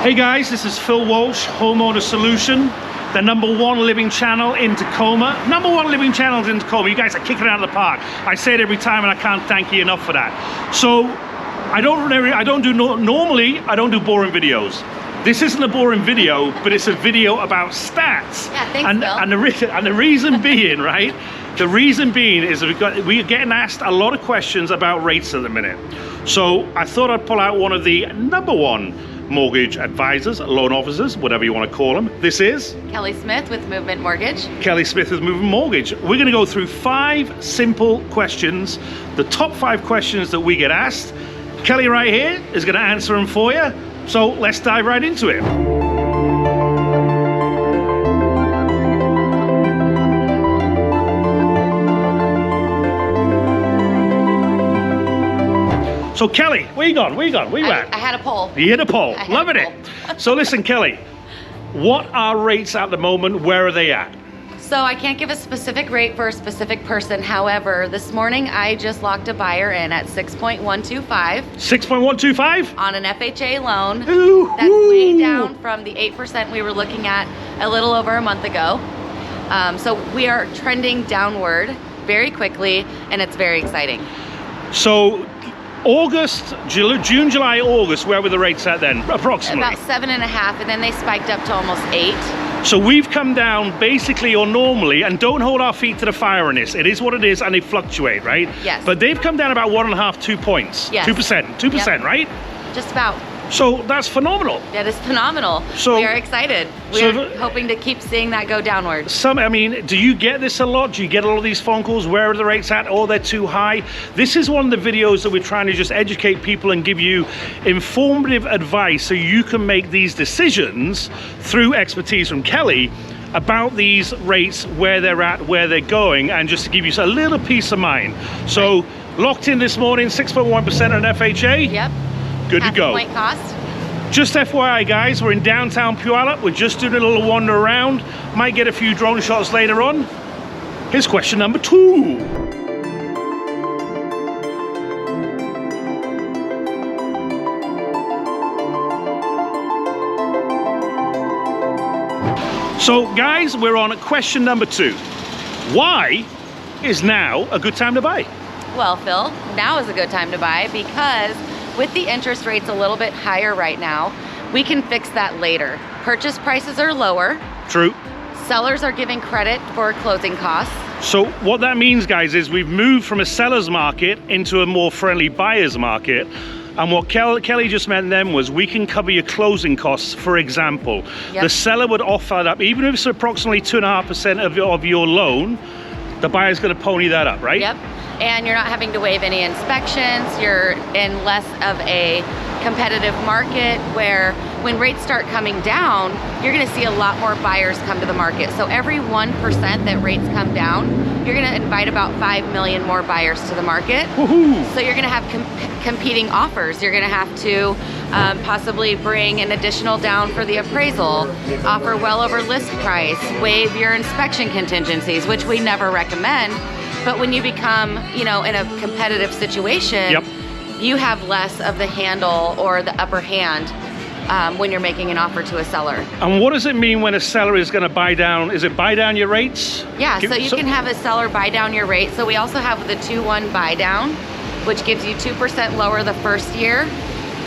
Hey guys, this is Phil Walsh, Homeowner Solution, the #1 living channel in Tacoma. #1 living channel in Tacoma. You guys are kicking it out of the park. I say it every time and I can't thank you enough for that. So normally I don't do boring videos. This isn't a boring video, but it's a video about stats. Yeah, thanks, Phil. And the reason being, right? The reason being is we're getting asked a lot of questions about rates at the minute. So I thought I'd pull out one of the #1 mortgage advisors, loan officers, whatever you want to call them. This is Kelly Smith with Movement Mortgage. Kelly Smith with Movement Mortgage. We're going to go through 5 simple questions, the top 5 questions that we get asked. Kelly right here is going to answer them for you. So let's dive right into it. So Kelly, where you gone? Where you at? I had a poll. You hit a poll. Loving it. So listen, Kelly, what are rates at the moment? Where are they at? So I can't give a specific rate for a specific person. However, this morning I just locked a buyer in at 6.125. 6.125? On an FHA loan. Ooh, that's way down from the 8% we were looking at a little over a month ago. So we are trending downward very quickly, and it's very exciting. So August, June, July, August, where were the rates at then, approximately? About 7.5, and then they spiked up to almost 8. So we've come down basically or normally, and don't hold our feet to the fire on this. It is what it is, and they fluctuate, right? Yes. But they've come down about 1.5, 2 points. Yes. 2%, 2%, Yep. Right? Just about. So that's phenomenal. That is phenomenal. So we are excited. We're hoping to keep seeing that go downward. I mean, do you get this a lot? Do you get all of these phone calls? Where are the rates at? Oh, they're too high. This is one of the videos that we're trying to just educate people and give you informative advice so you can make these decisions through expertise from Kelly about these rates, where they're at, where they're going, and just to give you a little peace of mind. So locked in this morning, 6.1% on FHA. Yep. Good to go. Point cost. Just FYI guys, we're in downtown Puyallup. We're just doing a little wander around. Might get a few drone shots later on. Here's question number 2. So guys, we're on question number 2. Why is now a good time to buy? Well, Phil, now is a good time to buy because with the interest rates a little bit higher right now, we can fix that later. Purchase prices are lower. True. Sellers are giving credit for closing costs. So what that means, guys, is we've moved from a seller's market into a more friendly buyer's market. And what Kelly just meant then was we can cover your closing costs, for example. Yep. The seller would offer that up, even if it's approximately 2.5% of your loan, the buyer's gonna pony that up, right? Yep. And you're not having to waive any inspections. You're in less of a competitive market where when rates start coming down, you're gonna see a lot more buyers come to the market. So every 1% that rates come down, you're gonna invite about 5 million more buyers to the market. Woohoo! So you're gonna have competing offers. You're gonna have to possibly bring an additional down for the appraisal, offer well over list price, waive your inspection contingencies, which we never recommend. But when you become, in a competitive situation, yep, you have less of the handle or the upper hand when you're making an offer to a seller. And what does it mean when a seller is going to buy down? Is it buy down your rates? Yeah, so you can have a seller buy down your rate. So we also have the 2-1 buy down, which gives you 2% lower the first year,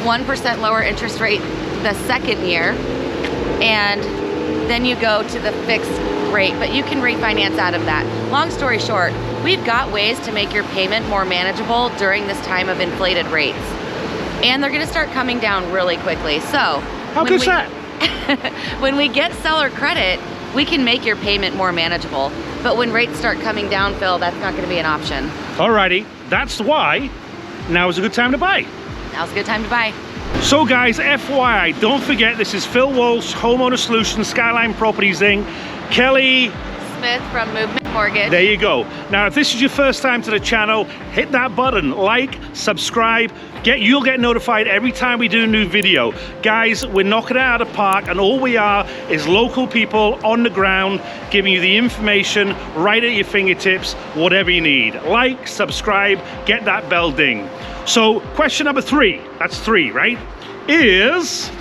1% lower interest rate the second year, and then you go to the fixed rate, but you can refinance out of that. Long story short, we've got ways to make your payment more manageable during this time of inflated rates. And they're gonna start coming down really quickly. So how good's that? When we get seller credit, we can make your payment more manageable. But when rates start coming down, Phil, that's not gonna be an option. Alrighty, that's why now is a good time to buy. Now's a good time to buy. So guys, FYI, don't forget this is Phil Walsh, Homeowner Solutions, Skyline Properties Inc. Kelly Smith from Movement Mortgage. There you go. Now, if this is your first time to the channel, hit that button, like, subscribe, you'll get notified every time we do a new video. Guys, we're knocking it out of the park, and all we are is local people on the ground giving you the information right at your fingertips, whatever you need. Like, subscribe, get that bell ding. So question number 3, that's 3, right, is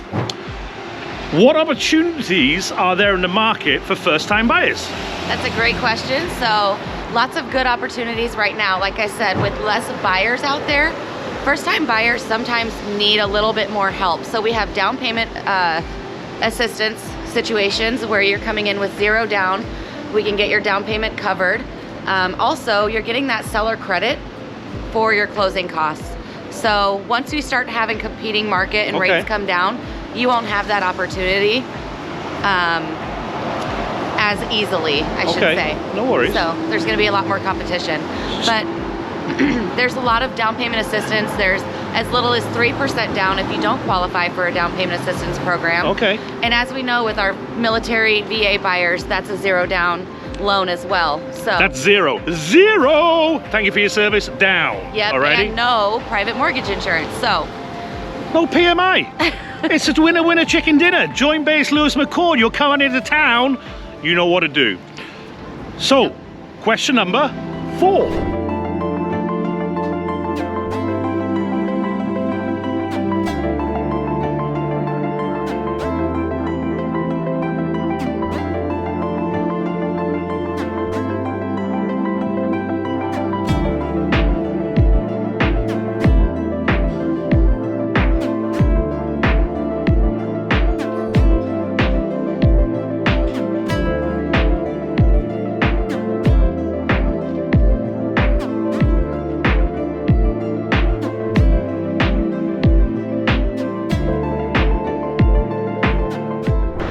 What opportunities are there in the market for first-time buyers? That's a great question. So lots of good opportunities right now. Like I said, with less buyers out there, first-time buyers sometimes need a little bit more help. So we have down payment assistance situations where you're coming in with 0 down. We can get your down payment covered. Also, you're getting that seller credit for your closing costs. So once you start having competing market and rates come down, you won't have that opportunity as easily, I should say. No worries. So there's going to be a lot more competition. But there's a lot of down payment assistance. There's as little as 3% down if you don't qualify for a down payment assistance program. Okay. And as we know with our military VA buyers, that's a 0 down loan as well. So that's 0. Thank you for your service. Down. Yep. Alrighty. And no private mortgage insurance. So no PMI. It's a winner chicken dinner. Joint base Lewis McCord. You're coming into town. You know what to do. So, question number 4.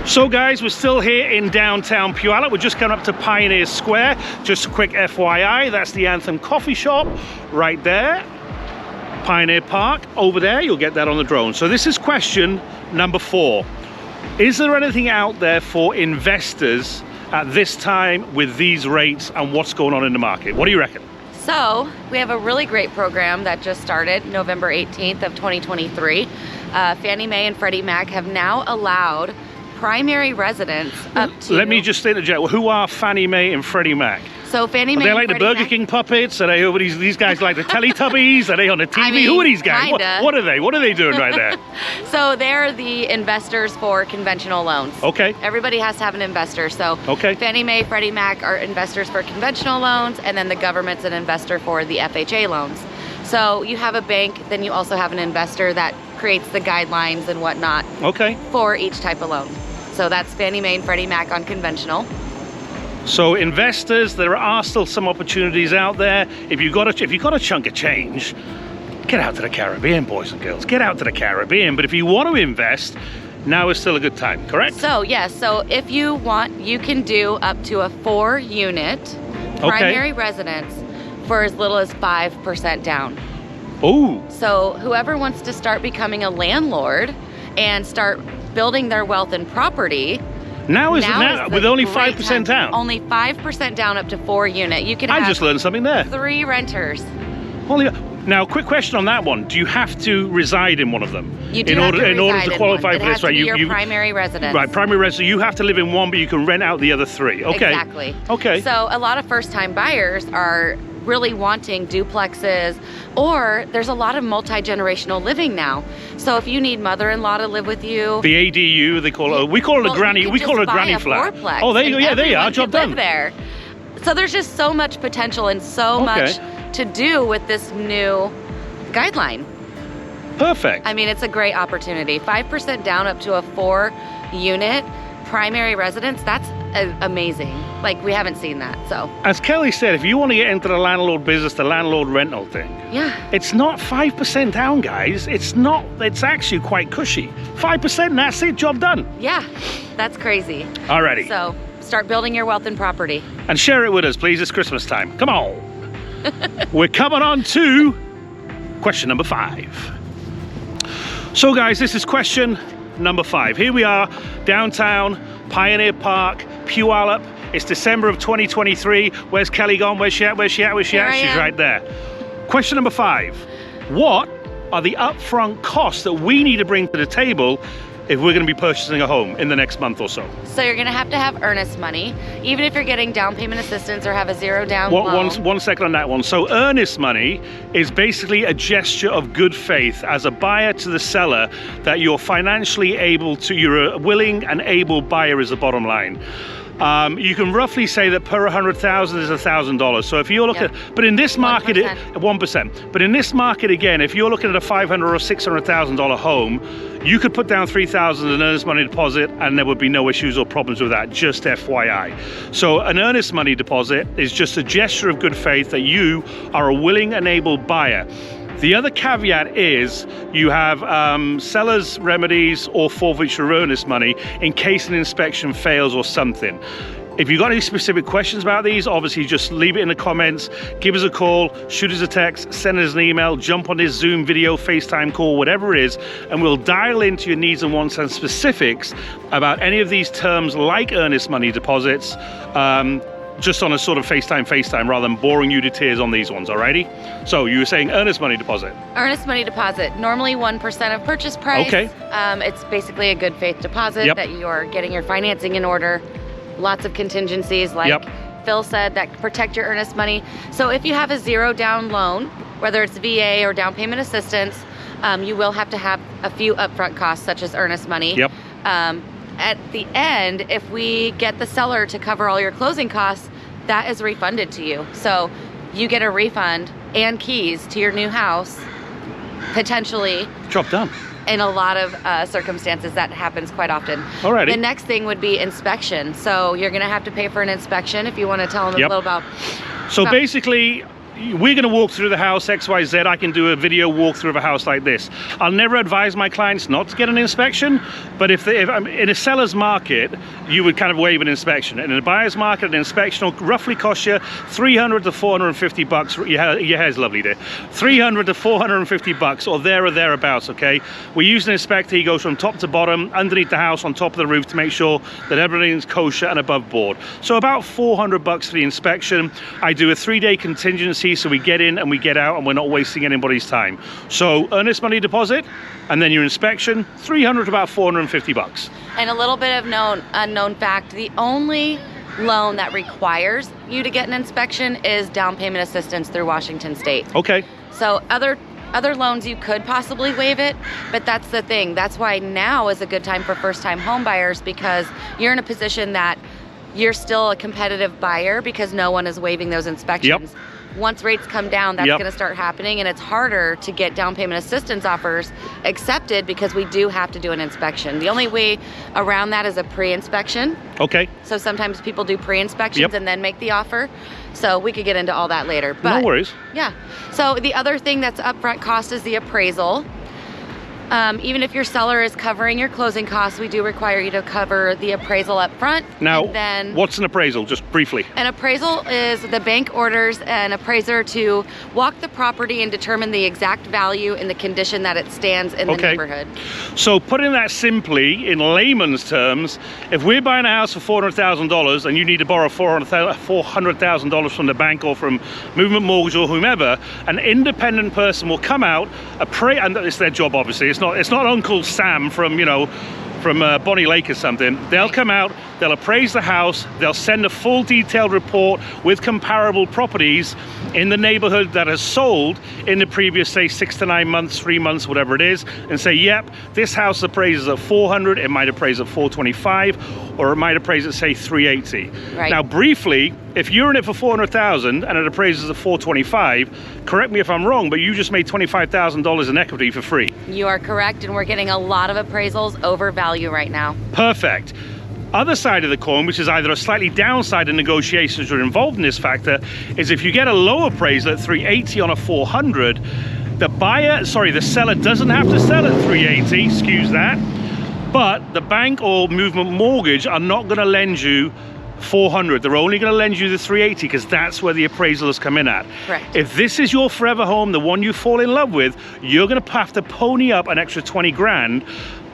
So guys, we're still here in downtown Puyallup. We're just coming up to Pioneer Square. Just a quick FYI, that's the Anthem Coffee Shop right there. Pioneer Park over there, you'll get that on the drone. So this is question number 4. Is there anything out there for investors at this time with these rates and what's going on in the market? What do you reckon? So we have a really great program that just started November 18th of 2023. Fannie Mae and Freddie Mac have now allowed primary residents up to... Let me just interject. Who are Fannie Mae and Freddie Mac? So Fannie Mae Are they like and the Freddie Burger Mac, King puppets? Are they these guys like the Teletubbies? Are they on the TV? I mean, who are these guys? Kinda. What are they? What are they doing right there? So they're the investors for conventional loans. Okay. Everybody has to have an investor. So Fannie Mae, Freddie Mac are investors for conventional loans, and then the government's an investor for the FHA loans. So you have a bank, then you also have an investor that creates the guidelines and whatnot for each type of loan. So that's Fannie Mae and Freddie Mac on conventional. So investors, there are still some opportunities out there. If you've got a chunk of change, get out to the Caribbean, boys and girls. Get out to the Caribbean. But if you want to invest, now is still a good time, correct? So yes, so if you want, you can do up to a 4-unit primary residence for as little as 5% down. Oh. So whoever wants to start becoming a landlord and start building their wealth in property, now is with only 5% down. Only 5% down up to 4-unit. You can I have just learned something there. 3 renters. Now, quick question on that one. Do you have to reside in one of them? You do in order to qualify for this, right? Your primary residence. Right, primary residence. You have to live in one, but you can rent out the other 3. Okay. Exactly. Okay. So a lot of first-time buyers are really wanting duplexes, or there's a lot of multi-generational living now. So if you need mother-in-law to live with you, the ADU, they call it. We call it a granny. We call it a granny flat. Oh, there you go. Yeah, there you are. Job done. Live there. So there's just so much potential and so much to do with this new guideline. Perfect. I mean, it's a great opportunity. 5% down up to a 4-unit primary residence. That's amazing. Like, we haven't seen that. So as Kelly said, if you want to get into the landlord business, the landlord rental thing, it's not 5% down, guys. It's not. It's actually quite cushy. 5%, and that's it. Job done. Yeah, that's crazy. Alrighty. So start building your wealth in property. And share it with us, please. It's Christmas time. Come on. We're coming on to question number 5. So guys, this is question number 5. Here we are, downtown Pioneer Park, Puyallup. It's December of 2023. Where's Kelly gone? Where's she at? Where's she at? Where's she at? She's right there. Question number 5. What are the upfront costs that we need to bring to the table if we're going to be purchasing a home in the next month or so? So you're going to have earnest money, even if you're getting down payment assistance or have a zero down loan. One second on that one. So earnest money is basically a gesture of good faith as a buyer to the seller that you're financially able to, you're a willing and able buyer is the bottom line. You can roughly say that per 100,000 is $1,000. So if you're looking, but in this market, 1%. But in this market again, if you're looking at a $500,000 or $600,000 home, you could put down $3,000 in earnest money deposit, and there would be no issues or problems with that. Just FYI. So an earnest money deposit is just a gesture of good faith that you are a willing and able buyer. The other caveat is you have seller's remedies or forfeiture earnest money in case an inspection fails or something. If you've got any specific questions about these, obviously just leave it in the comments, give us a call, shoot us a text, send us an email, jump on this Zoom video, FaceTime call, whatever it is, and we'll dial into your needs and wants and specifics about any of these terms like earnest money deposits, just on a sort of FaceTime rather than boring you to tears on these ones, alrighty? So you were saying earnest money deposit. Earnest money deposit, normally 1% of purchase price. Okay. It's basically a good faith deposit that you're getting your financing in order. Lots of contingencies, like Phil said, that protect your earnest money. So if you have a zero down loan, whether it's VA or down payment assistance, you will have to have a few upfront costs such as earnest money. At the end, if we get the seller to cover all your closing costs, that is refunded to you. So you get a refund and keys to your new house, potentially. Job done. In a lot of circumstances, that happens quite often. Alrighty. The next thing would be inspection. So you're gonna have to pay for an inspection if you wanna tell them a little about. So basically, we're going to walk through the house XYZ. I can do a video walkthrough of a house like this. I'll never advise my clients not to get an inspection, but if I'm in a seller's market, you would kind of waive an inspection. And in a buyer's market, an inspection will roughly cost you $300 to $450. Your hair's lovely there. $300 to $450 or there or thereabouts. Okay, we use an inspector. He goes from top to bottom, underneath the house, on top of the roof to make sure that everything's kosher and above board. So about $400 for the inspection. I do a 3-day contingency. So we get in and we get out and we're not wasting anybody's time. So earnest money deposit and then your inspection, $300 to about $450. And a little bit of unknown fact, the only loan that requires you to get an inspection is down payment assistance through Washington State. Okay. So other loans you could possibly waive it, but that's the thing. That's why now is a good time for first-time home buyers, because you're in a position that you're still a competitive buyer because no one is waiving those inspections. Once rates come down, that's going to start happening, and it's harder to get down payment assistance offers accepted because we do have to do an inspection. The only way around that is a pre-inspection. Okay. So sometimes people do pre-inspections and then make the offer. So we could get into all that later. But no worries. Yeah. So the other thing that's upfront cost is the appraisal. Even if your seller is covering your closing costs, we do require you to cover the appraisal up front. Now, what's an appraisal, just briefly? An appraisal is the bank orders an appraiser to walk the property and determine the exact value and the condition that it stands in the neighborhood. So putting that simply, in layman's terms, if we're buying a house for $400,000 and you need to borrow $400,000 from the bank or from Movement Mortgage or whomever, an independent person will come out, and it's their job obviously, it's not Uncle Sam from, from Bonnie Lake or something. They'll come out, they'll appraise the house, they'll send a full detailed report with comparable properties in the neighborhood that has sold in the previous, say, 6 to 9 months, 3 months, whatever it is, and say, yep, this house appraises at 400, it might appraise at 425, or it might appraise at, say, 380. Right. Now, briefly, if you're in it for 400,000 and it appraises at 425, correct me if I'm wrong, but you just made $25,000 in equity for free. You are correct, and we're getting a lot of appraisals over value right now. Perfect. Other side of the coin, which is either a slightly downside in negotiations or involved in this factor, is if you get a low appraisal at 380 on a 400, the seller doesn't have to sell at 380, excuse that, but the bank or Movement Mortgage are not going to lend you 400. They're only going to lend you the 380 because that's where the appraisal has come in at. Correct. If this is your forever home, the one you fall in love with, you're going to have to pony up an extra 20 grand.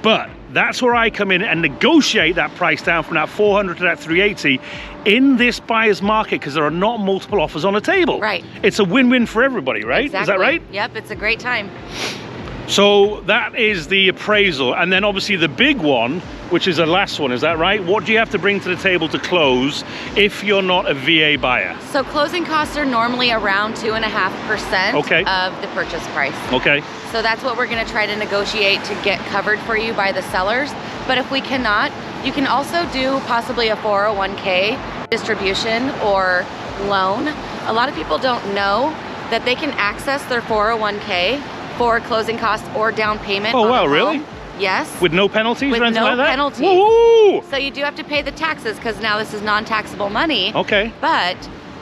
But that's where I come in and negotiate that price down from that 400 to that 380 in this buyer's market, because there are not multiple offers on the table. Right. It's a win-win for everybody, right? Exactly. Is that right? Yep, it's a great time. So that is the appraisal, and then obviously the big one, which is the last one, is that right? What do you have to bring to the table to close if you're not a VA buyer? So closing costs are normally around 2.5% Okay. of the purchase price. Okay. So that's what we're gonna try to negotiate to get covered for you by the sellers. But if we cannot, you can also do possibly a 401k distribution or loan. A lot of people don't know that they can access their 401k for closing costs or down payment. Oh, on wow, the really? home. Yes. With no penalties With or anything no like that? penalties. Woo! So you do have to pay the taxes because now this is non-taxable money. Okay. But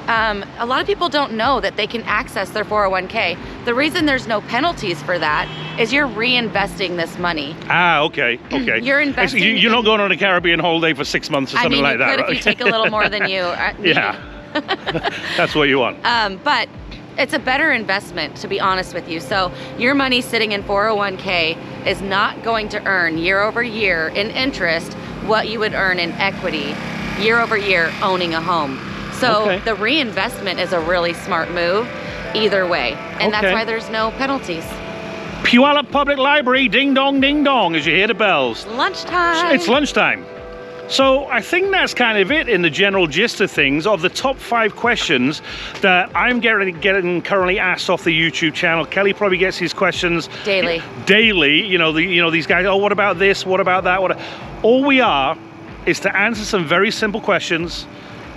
a lot of people don't know that they can access their 401k. The reason there's no penalties for that is you're reinvesting this money. Ah, okay, okay. You're investing. You're not going on a Caribbean holiday for 6 months or something like that, I mean, you could right? if you take a little more than you need. Yeah. That's what you want. But it's a better investment, to be honest with you. So your money sitting in 401k is not going to earn year over year in interest what you would earn in equity year over year owning a home. So Okay. the reinvestment is a really smart move either way. And that's Okay. why there's no penalties. Puyallup Public Library, ding dong, as you hear the bells. Lunchtime. It's lunchtime. So I think that's kind of it in the general gist of things, of the top 5 questions that I'm getting currently asked off the YouTube channel. Kelly probably gets his questions Daily. Daily. These guys, oh, what about this? What about that? All we are is to answer some very simple questions,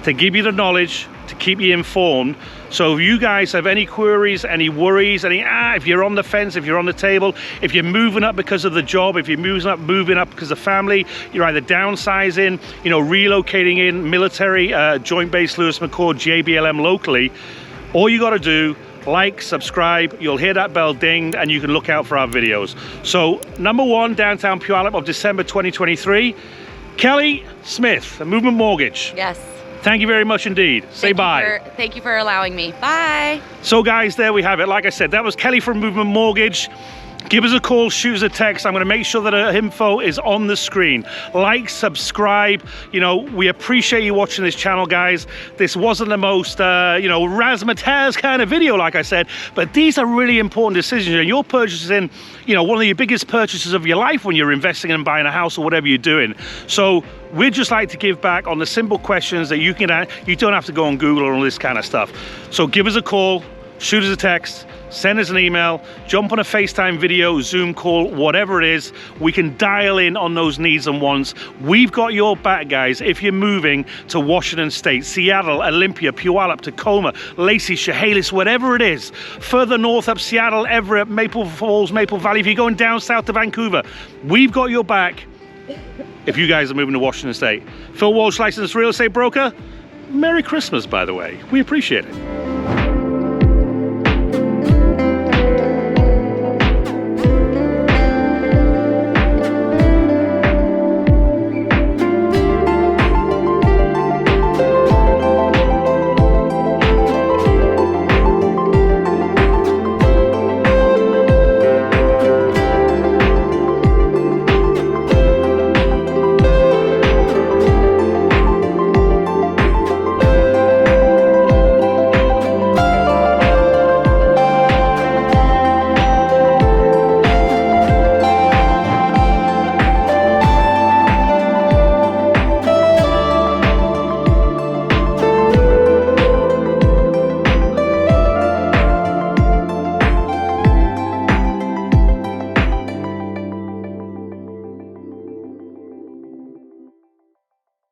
to give you the knowledge, to keep you informed. So if you guys have any queries, any worries, if you're on the fence, if you're on the table, if you're moving up because of the job, if you're moving up because of family, you're either downsizing, relocating in, military, Joint Base Lewis McChord, JBLM locally, all you got to do, like, subscribe, you'll hear that bell ding, and you can look out for our videos. So number 1, downtown Puyallup of December 2023, Kelly Smith, Movement Mortgage. Yes. Thank you very much indeed. Say bye. Thank you for allowing me. Bye. So guys, there we have it. Like I said, that was Kelly from Movement Mortgage. Give us a call, shoot us a text. I'm going to make sure that her info is on the screen. Like, subscribe. We appreciate you watching this channel, guys. This wasn't the most, razzmatazz kind of video, like I said, but these are really important decisions. And you're purchasing, one of your biggest purchases of your life when you're investing and buying a house or whatever you're doing. So we'd just like to give back on the simple questions that you don't have to go on Google and all this kind of stuff. So give us a call, shoot us a text, send us an email, jump on a FaceTime video, Zoom call, whatever it is. We can dial in on those needs and wants. We've got your back, guys, if you're moving to Washington State, Seattle, Olympia, Puyallup, Tacoma, Lacey, Chehalis, whatever it is. Further north up Seattle, Everett, Maple Falls, Maple Valley. If you're going down south to Vancouver, we've got your back if you guys are moving to Washington State. Phil Walsh, licensed real estate broker. Merry Christmas, by the way. We appreciate it.